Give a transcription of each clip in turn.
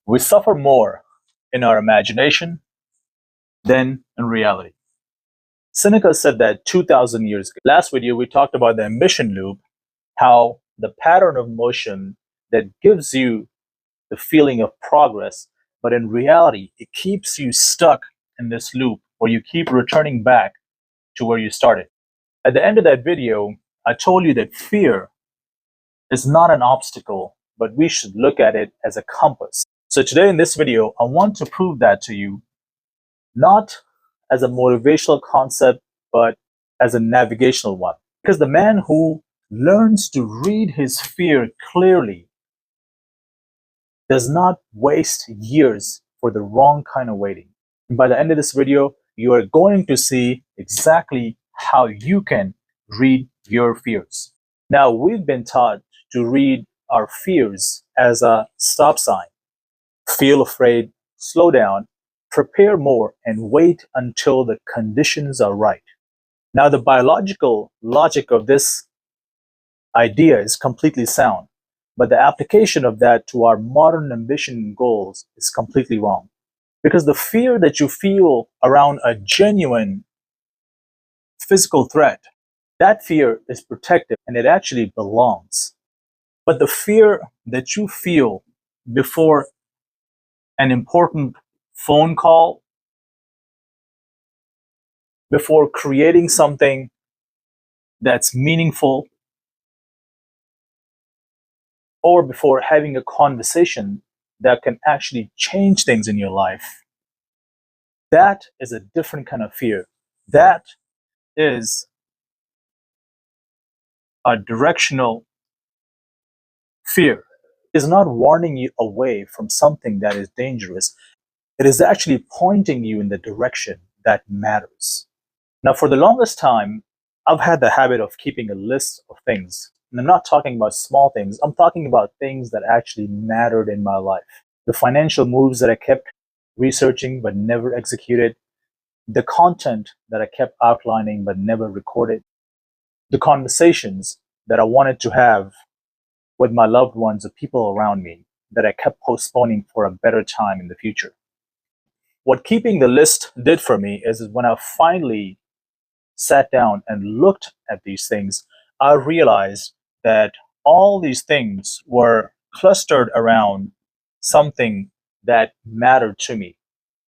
We suffer more in our imagination than in reality. Seneca said that 2,000 years ago. Last video, we talked about the ambition loop, how the pattern of motion that gives you the feeling of progress, but in reality, it keeps you stuck in this loop where you keep returning back to where you started. At the end of that video, I told you that fear is not an obstacle, but we should look at it as a compass. So today in this video, I want to prove that to you, not as a motivational concept, but as a navigational one. Because the man who learns to read his fear clearly does not waste years for the wrong kind of waiting. And by the end of this video, you are going to see exactly how you can read your fears. Now, we've been taught to read our fears as a stop sign. Feel afraid, slow down, prepare more, and wait until the conditions are right. Now, the biological logic of this idea is completely sound, but the application of that to our modern ambition and goals is completely wrong. Because the fear that you feel around a genuine physical threat, that fear is protective and it actually belongs. But the fear that you feel before an important phone call, before creating something that's meaningful, or before having a conversation that can actually change things in your life, that is a different kind of fear. That is a directional fear. It is not warning you away from something that is dangerous. It is actually pointing you in the direction that matters. Now, for the longest time, I've had the habit of keeping a list of things. And I'm not talking about small things. I'm talking about things that actually mattered in my life. The financial moves that I kept researching but never executed. The content that I kept outlining but never recorded. The conversations that I wanted to have with my loved ones or people around me that I kept postponing for a better time in the future. What keeping the list did for me is when I finally sat down and looked at these things, I realized that all these things were clustered around something that mattered to me.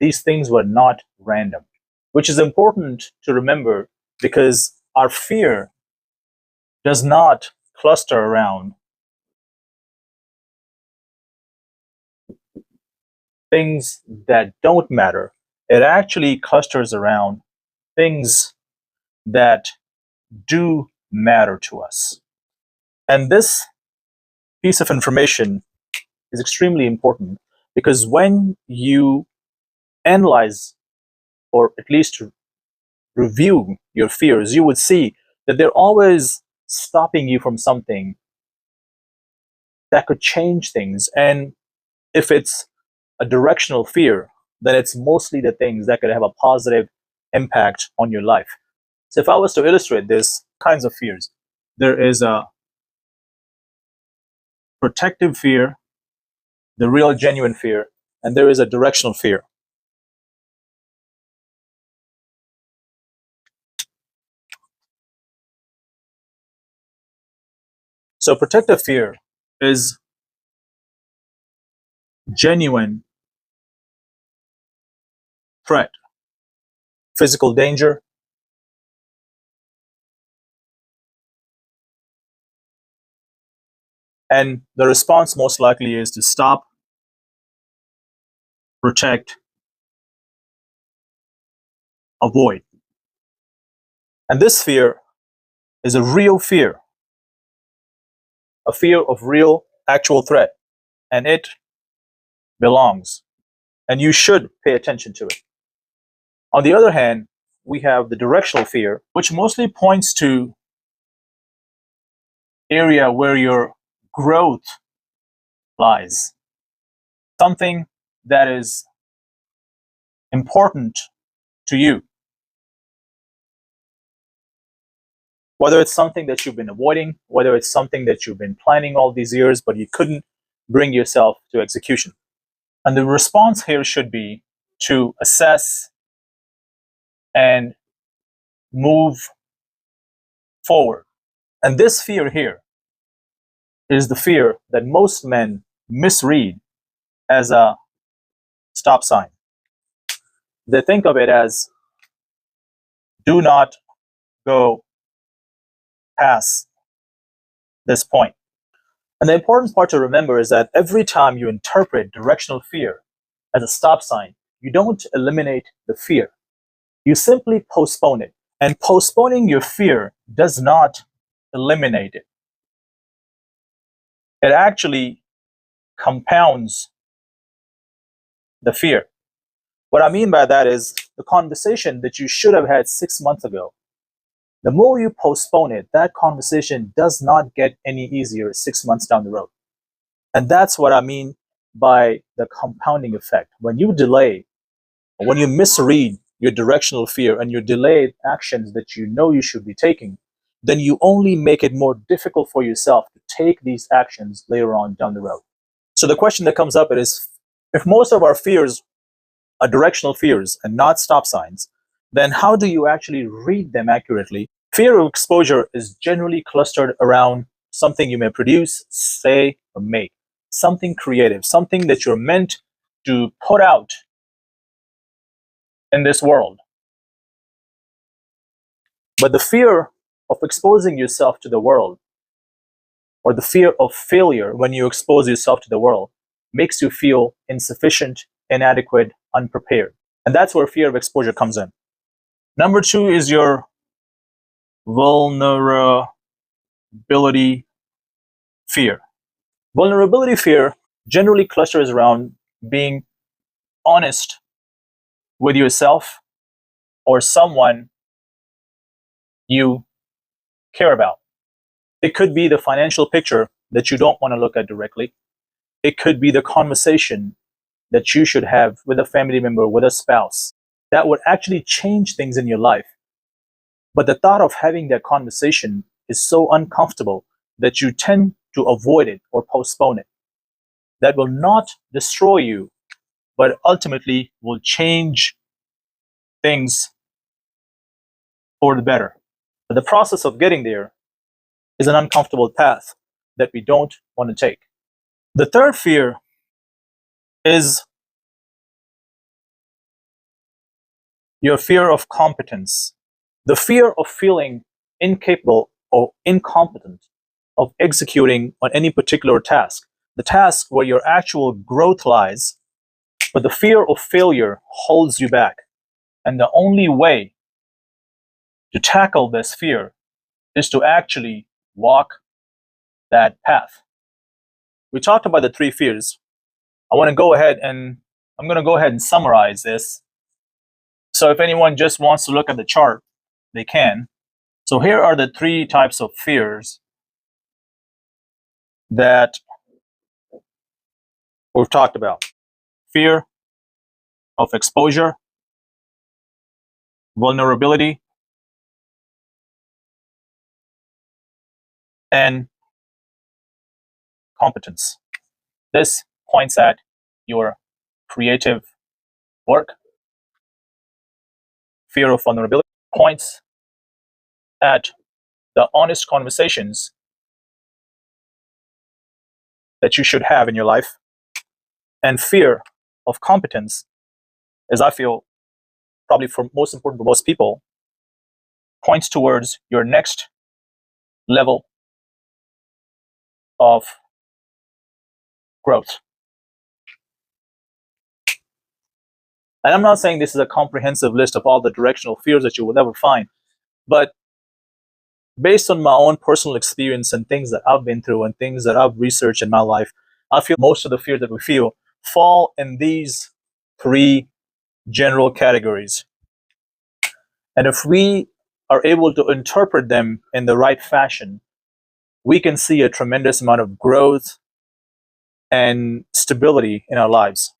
These things were not random, which is important to remember because our fear does not cluster around things that don't matter. It actually clusters around things that do matter to us. And this piece of information is extremely important because when you analyze or at least review your fears, you would see that they're always stopping you from something that could change things. And if it's a directional fear, then it's mostly the things that could have a positive impact on your life. So if I was to illustrate this kinds of fears, there is a protective fear, the real genuine fear, and there is a directional fear. So protective fear is genuine threat, physical danger, and the response most likely is to stop, protect, avoid. And this fear is a real fear, a fear of real, actual threat, and it belongs, and you should pay attention to it. On the other hand, we have the directional fear, which mostly points to area where your growth lies, something that is important to you. Whether it's something that you've been avoiding, whether it's something that you've been planning all these years, but you couldn't bring yourself to execution. And the response here should be to assess and move forward. And this fear here is the fear that most men misread as a stop sign. They think of it as do not go past this point. And the important part to remember is that every time you interpret directional fear as a stop sign, you don't eliminate the fear. You simply postpone it. And postponing your fear does not eliminate it. It actually compounds the fear. What I mean by that is the conversation that you should have had 6 months ago. The more you postpone it, that conversation does not get any easier 6 months down the road. And that's what I mean by the compounding effect. When you delay, when you misread your directional fear and you delay actions that you know you should be taking, then you only make it more difficult for yourself to take these actions later on down the road. So the question that comes up is, if most of our fears are directional fears and not stop signs, then how do you actually read them accurately? Fear of exposure is generally clustered around something you may produce, say, or make. Something creative, something that you're meant to put out in this world. But the fear of exposing yourself to the world, or the fear of failure when you expose yourself to the world, makes you feel insufficient, inadequate, unprepared. And that's where fear of exposure comes in. Number two is your vulnerability fear. Vulnerability fear generally clusters around being honest with yourself or someone you care about. It could be the financial picture that you don't want to look at directly. It could be the conversation that you should have with a family member, with a spouse, that would actually change things in your life. But the thought of having that conversation is so uncomfortable that you tend to avoid it or postpone it. That will not destroy you, but ultimately will change things for the better. But the process of getting there is an uncomfortable path that we don't want to take. The third fear is your fear of competence. The fear of feeling incapable or incompetent of executing on any particular task. The task where your actual growth lies, but the fear of failure holds you back. And the only way to tackle this fear is to actually walk that path. We talked about the three fears. I'm going to go ahead and summarize this. So if anyone just wants to look at the chart, they can. So here are the three types of fears that we've talked about. Fear of exposure, vulnerability, and competence. This points at your creative work. Fear of vulnerability points at the honest conversations that you should have in your life. And fear of competence, as I feel probably for most important for most people, points towards your next level of growth. And I'm not saying this is a comprehensive list of all the directional fears that you will ever find, but based on my own personal experience and things that I've been through and things that I've researched in my life, I feel most of the fears that we feel fall in these three general categories. And if we are able to interpret them in the right fashion, we can see a tremendous amount of growth and stability in our lives.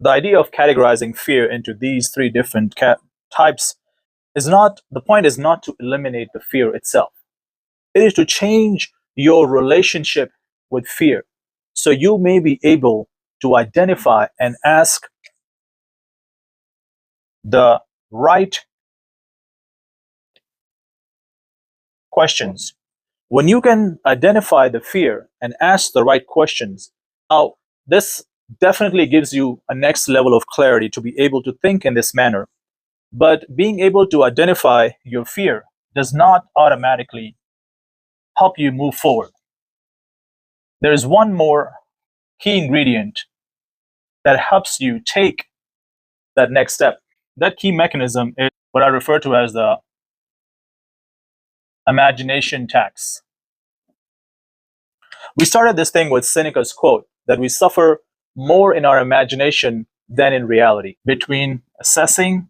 The idea of categorizing fear into these three different types is not, the point is not to eliminate the fear itself. It is to change your relationship with fear so you may be able to identify and ask the right questions. When you can identify the fear and ask the right questions, now this definitely gives you a next level of clarity to be able to think in this manner. But being able to identify your fear does not automatically help you move forward. There is one more key ingredient that helps you take that next step. That key mechanism is what I refer to as the imagination tax. We started this thing with Seneca's quote that we suffer more in our imagination than in reality. Between assessing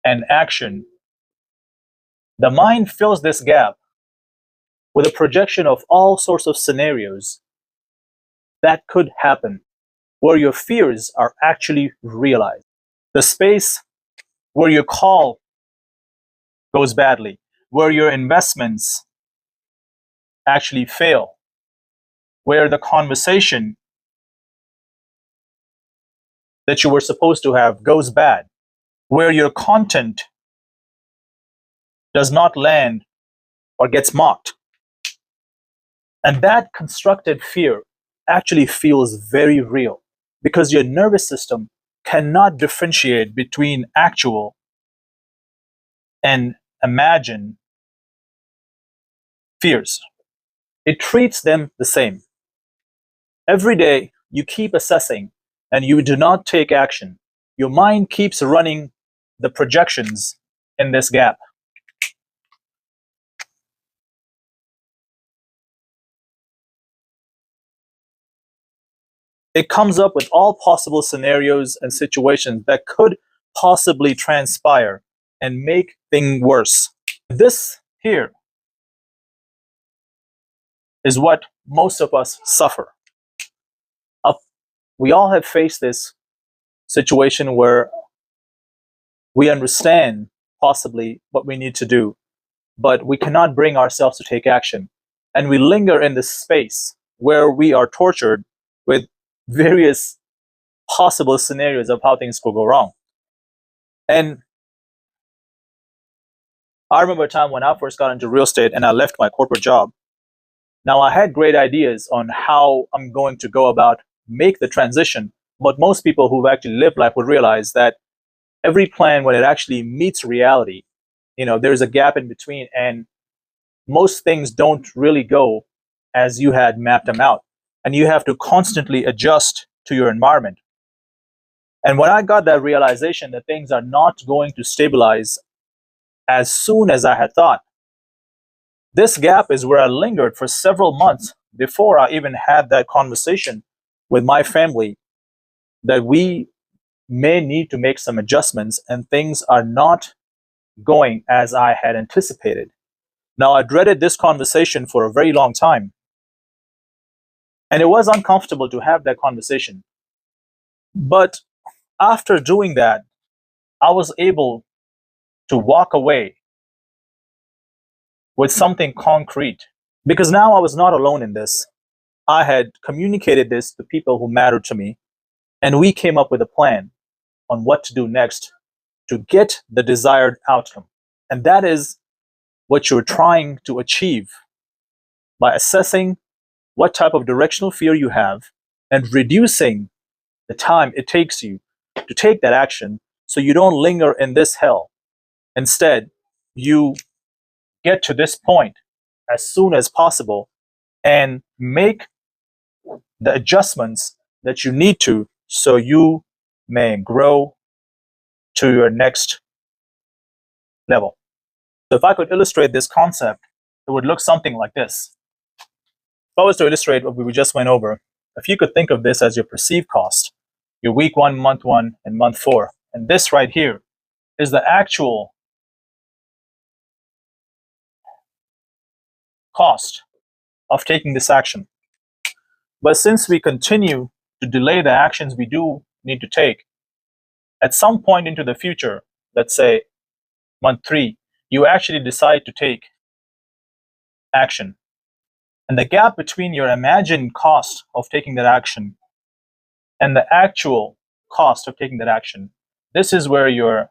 and action, the mind fills this gap with a projection of all sorts of scenarios that could happen where your fears are actually realized. The space where your call goes badly, where your investments actually fail, where the conversation that you were supposed to have goes bad, where your content does not land or gets mocked. And that constructed fear actually feels very real because your nervous system cannot differentiate between actual and imagined fears. It treats them the same. Every day you keep assessing and you do not take action. Your mind keeps running the projections in this gap. It comes up with all possible scenarios and situations that could possibly transpire and make things worse. This here is what most of us suffer. We all have faced this situation where we understand possibly what we need to do, but we cannot bring ourselves to take action. And we linger in this space where we are tortured with various possible scenarios of how things could go wrong. And I remember a time when I first got into real estate and I left my corporate job. Now, I had great ideas on how I'm going to go about make the transition, but most people who've actually lived life would realize that every plan, when it actually meets reality, there's a gap in between, and most things don't really go as you had mapped them out, and you have to constantly adjust to your environment. And when I got that realization that things are not going to stabilize as soon as I had thought, this gap is where I lingered for several months before I even had that conversation with my family that we may need to make some adjustments and things are not going as I had anticipated. Now, I dreaded this conversation for a very long time. And it was uncomfortable to have that conversation. But after doing that, I was able to walk away with something concrete because now I was not alone in this. I had communicated this to people who mattered to me, and we came up with a plan on what to do next to get the desired outcome. And that is what you're trying to achieve by assessing what type of directional fear you have and reducing the time it takes you to take that action so you don't linger in this hell. Instead, you get to this point as soon as possible and make the adjustments that you need to so you may grow to your next level. So if I could illustrate this concept, it would look something like this. If I was to illustrate what we just went over, if you could think of this as your perceived cost, your week 1, month 1, and month 4, and this right here is the actual cost of taking this action. But since we continue to delay the actions we do need to take, at some point into the future, let's say month 3, you actually decide to take action. And the gap between your imagined cost of taking that action and the actual cost of taking that action. This is where your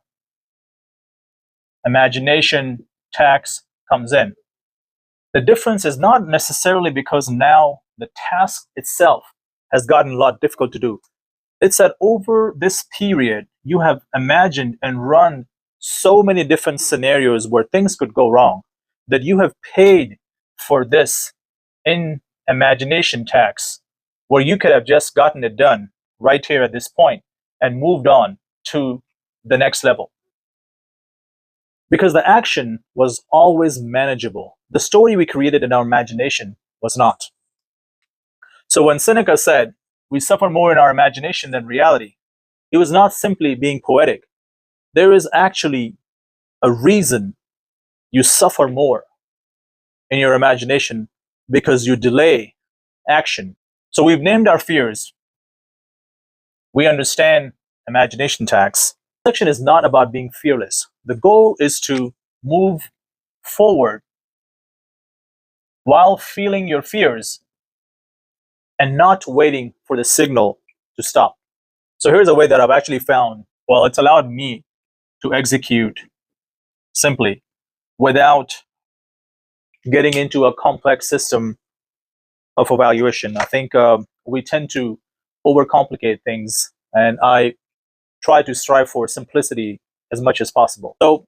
imagination tax comes in. The difference is not necessarily because now the task itself has gotten a lot difficult to do. It's that over this period, you have imagined and run so many different scenarios where things could go wrong that you have paid for this in imagination tax, where you could have just gotten it done right here at this point and moved on to the next level. Because the action was always manageable. The story we created in our imagination was not. So when Seneca said, we suffer more in our imagination than reality, he was not simply being poetic. There is actually a reason you suffer more in your imagination because you delay action. So we've named our fears. We understand imagination tax. Section is not about being fearless. The goal is to move forward while feeling your fears and not waiting for the signal to stop. So here's a way that I've actually found, well, it's allowed me to execute simply without getting into a complex system of evaluation. I think we tend to overcomplicate things, and I try to strive for simplicity as much as possible. So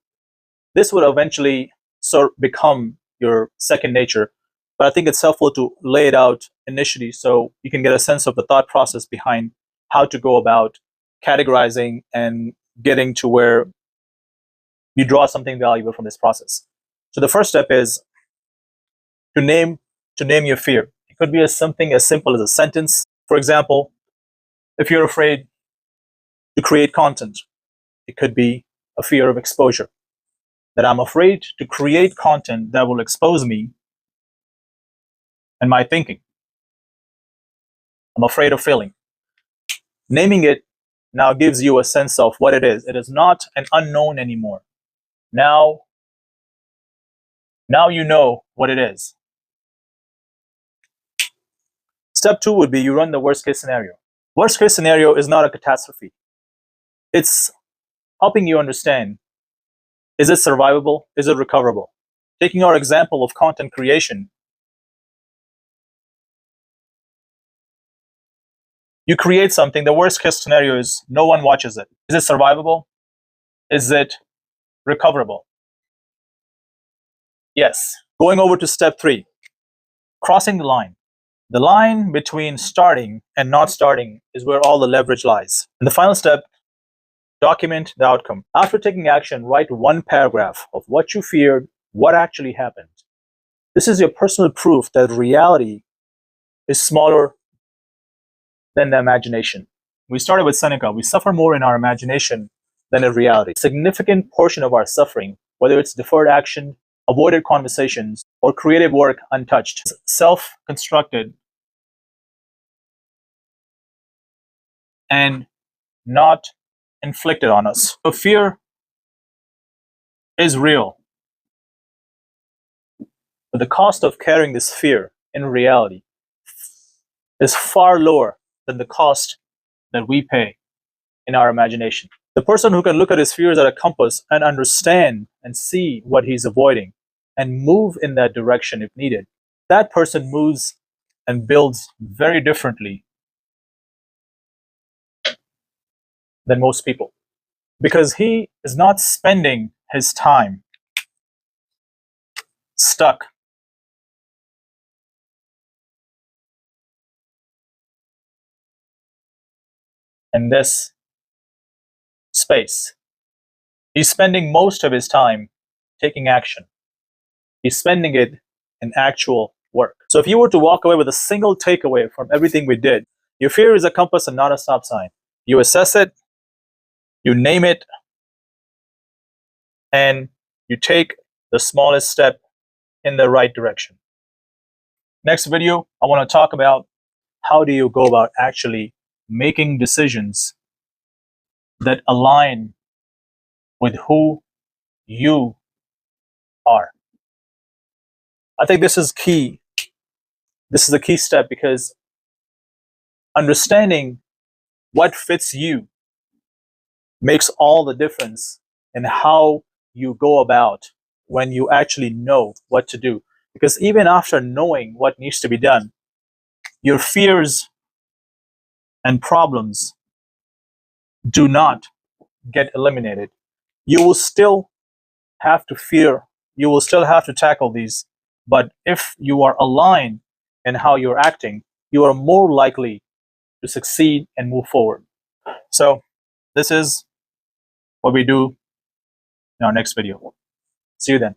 this would eventually sort of become your second nature, but I think it's helpful to lay it out initially so you can get a sense of the thought process behind how to go about categorizing and getting to where you draw something valuable from this process. So the first step is to name your fear. It could be something as simple as a sentence. For example, if you're afraid to create content, it could be a fear of exposure. That I'm afraid to create content that will expose me and my thinking. I'm afraid of failing. Naming it now gives you a sense of what it is. It is not an unknown anymore. Now you know what it is. Step 2 would be you run the worst case scenario. Worst case scenario is not a catastrophe. It's helping you understand, is it survivable? Is it recoverable? Taking our example of content creation, you create something, the worst case scenario is no one watches it. Is it survivable? Is it recoverable? Yes. Going over to step 3, crossing the line. The line between starting and not starting is where all the leverage lies. And the final step, document the outcome. After taking action, write one paragraph of what you feared, what actually happened. This is your personal proof that reality is smaller than the imagination. We started with Seneca. We suffer more in our imagination than in reality. A significant portion of our suffering, whether it's deferred action, avoided conversations, or creative work untouched, is self-constructed and not inflicted on us. So fear is real, but the cost of carrying this fear in reality is far lower than the cost that we pay in our imagination. The person who can look at his fears at a compass and understand and see what he's avoiding and move in that direction if needed, that person moves and builds very differently than most people, because he is not spending his time stuck in this space. He's spending most of his time taking action. He's spending it in actual work. So if you were to walk away with a single takeaway from everything we did, your fear is a compass and not a stop sign. You assess it, you name it, and you take the smallest step in the right direction. Next video, I want to talk about how do you go about actually making decisions that align with who you are. I think this is key. This is a key step because understanding what fits you makes all the difference in how you go about when you actually know what to do. Because even after knowing what needs to be done, your fears and problems do not get eliminated. You will still have to fear, you will still have to tackle these. But if you are aligned in how you're acting, you are more likely to succeed and move forward. So, this is what we do in our next video. See you then.